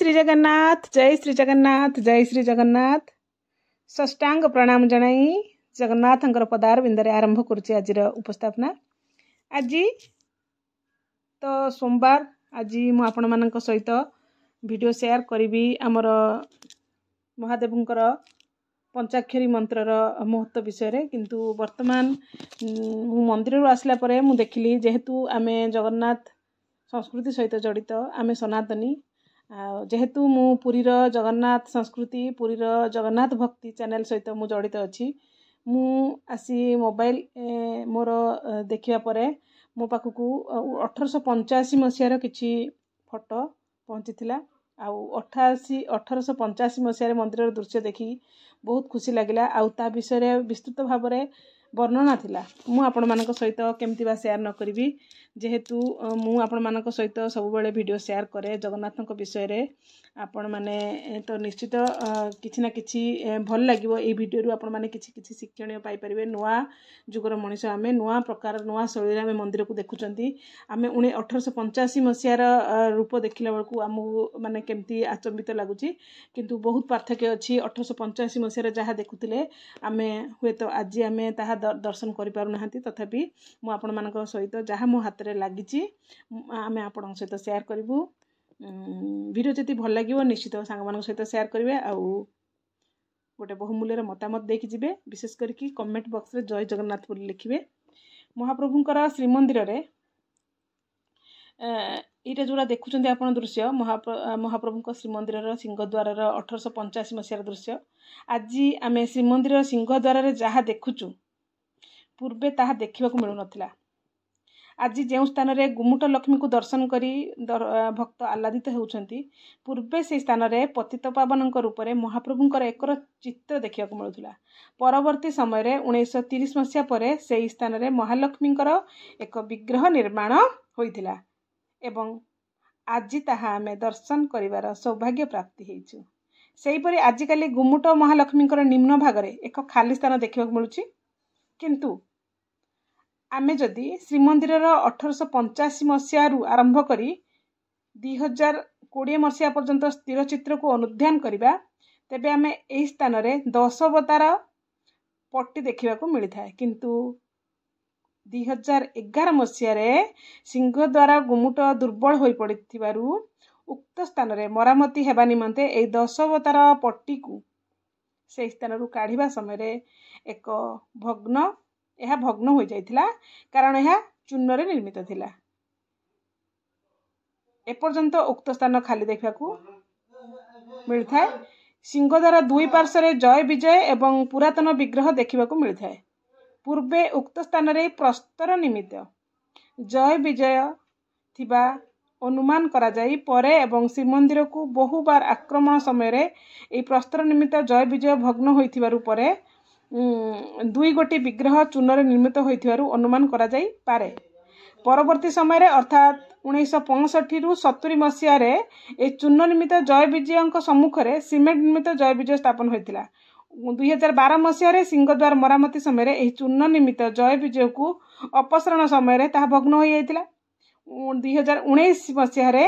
श्री जगन्नाथ जय श्री जगन्नाथ जय श्री जगन्नाथ षष्टांग प्रणाम जनाई जगन्नाथंकर पदार बिंदरे आरंभ करुचे आजिर उपस्थापना। आज तो सोमवार आज मु आपण मानक सहित वीडियो शेयर करी आमर महादेवंकर पंचाक्षरी मंत्रर महत्व विषय किंतु वर्तमान मु मंदिर आसला परे मु देखिली जेहेतु आमे जगन्नाथ संस्कृति सहित जड़ित आमे सनातनी जेहेतु मु पुरीर जगन्नाथ संस्कृति पुरीर जगन्नाथ भक्ति चैनल सहित मु जड़ित अच्छी मु आसी मोबाइल मोर देखिया परे मो पाखक 1885 मसीहार किछि फोटो पहुँची आउ 1885 मसीहार मंदिर दृश्य देखी बहुत खुशी लगिला आउ ता विषय विस्तृत भाव में वर्णना थिला मु आपण मानक सहित केमती बा शेयर न करी जेहेतु मु आपण मानक सहित सब बेले वीडियो शेयर करे जगन्नाथक विषय रे आपण माने तो निश्चित किछि ना किछि भल लागिवो ए वीडियो रु आपण माने किछि किछि शिक्षणीय पाई परिबे। नुआ जुगर मनीष आमे नुआ प्रकार नुआ शैली रे आमे मंदिर को देखुचंती आमे 1885 मसीहार रूप देखिला बेलकू आम माने केमती आचंबित लागुची किंतु बहुत पार्थक्य अछि 1885 मसीहार जहा देखुतिले आमे हुए तो आज आमे ताहा दर्शन करि पारु नाहंती तथापि मु आपण मानक सहित जहा मो हाथ रे लागिची आमे आपण सहित शेयर करिवु। वीडियो जति भल लागिवो निश्चित सांग मानक सहित शेयर करिवे आउ गोटे बहुमूल्य मतामत देखि जिवे विशेष करके कमेंट बॉक्स रे जय जगन्नाथ बोली लिखिवे। महाप्रभुंकर श्रीमंदिर रे एटा जोड़ा देखुचंदी आपण दृश्य महाप्रभुंकर श्रीमंदिर सिंहद्वार 1885 मसीहार दृश्य आज आमे श्रीमंदिर सिंहद्वार रे जहा देखुचु पूर्वे ताहा देखिबा को मिलु नथिला। आज जो स्थान रे गुमुट लक्ष्मी को दर्शन करी भक्त आह्लादित होउछंती पूर्वे से स्थान रे पतित पावनक रूप में महाप्रभुंकर एकर चित्र देखा मिलूला। परवर्ती समय रे 1930 मसीहा परे से स्थान रे महालक्ष्मींकर एक विग्रह निर्माण होइथिला एवं आज ताहा आमे दर्शन करिवार सौभाग्य प्राप्ति हेइछु। सेहीपरि आजिकाली गुमुट महालक्ष्मींकर निम्न भाग रे एक खाली स्थान देखा मिलुछि किंतु आमे जदि श्रीमंदिर 1885 मसीहा आरंभ करी 2020 मसीहा पर्यंत स्थिर चित्र को अनुध्यान करिबा तेबे आमे एही स्थान रे 10 अवतार पट्टी देखिबा को मिलि थाए किंतु 2011 मसीहा रे सिंह द्वारा गुमुट दुर्बल होई पड़िथिबारु उक्त स्थान रे मरामती हेबा निमंते एही 10 अवतार पट्टी को से स्थान रु काढिबा समय रे एक भग्न हो जाइथिला कारण यह चूर्ण रे निर्मित थिला। एपर्यंत उक्त स्थान खाली देखा मिलता है। सिंहद्वार दुई पार्श्व रे जय विजय एवं पुरातन विग्रह देखा मिलता है। पूर्वे उक्त स्थान रे प्रस्तर निमित्त जय विजय थिबा अनुमान करा जाई परे एवं श्रीमंदिर को बहु बार आक्रमण समय रे ए प्रस्तर निमित्त जय विजय भग्न होइथिबारु परे दुई गोटी विग्रह चूर्ण रे निर्मित होइथिबारु अनुमान करा जाई पारे। परवर्ती समय रे अर्थात 1965 रु 70 मसीहा रे ए चूर्ण निर्मित जय विजयंक सम्मुख रे सीमेंट निर्मित जय विजय स्थापन होइथिला। 2012 मसीहा रे सिंहद्वार मरामती समय रे ए चूर्ण निर्मित जय विजय को अपसरण समय रे ताहा भग्न होई जाइथिला। 2019 मसीहा रे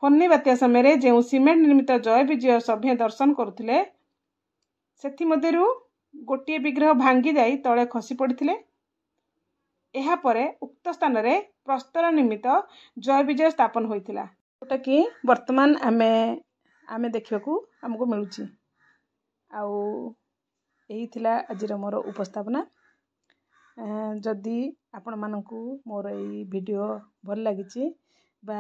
फन्नी बात्या समय रे जे सीमेंट निर्मित जय विजय सभ्य दर्शन करुथिले सेथि मध्यरु गोटे विग्रह भांगी जाई तले खसी पड़िथिले। एहा परे उक्त स्थान रे प्रस्तर निमित्त जय विजय स्थापन होइथिला जोटा कि वर्तमान आमे देखिबाकू हमको मिलुची। आउ एही थिला आजिर मोर उपस्थापना। जदि आपण मानकू मोर एही वीडियो भल लागिची बा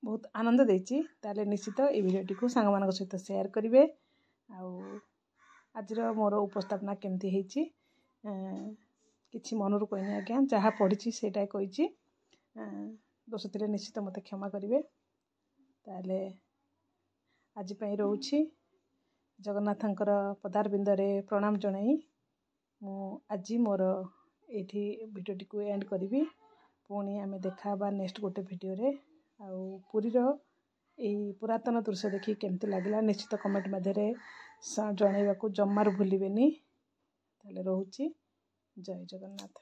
बहुत आनंद देची ताले निश्चित ए वीडियोटी को सांग मानक सहित शेयर करिवे। आउ आजिर मोर उपस्थापना केमती हेची किछि मनरु कहनी आज्ञा जहाँ पढ़ी सेटा कही दोष थिले निश्चित मते क्षमा करिवे। ताले आज पई रहउछि जगन्नाथंकर पदार बिंदरे प्रणाम जणाई मु आज मोर एठी वीडियोटी को एंड करिवि। पुणी आमे देखा बा नेक्स्ट गोटे वीडियो रे आउ पुरीर एही पुरातन दृश्य देखि केमती लागिला निश्चित कमेंट मध्यरे जणाइबाकू जम्मार भूलिबेनी। ताले रहउछि जय जगन्नाथ।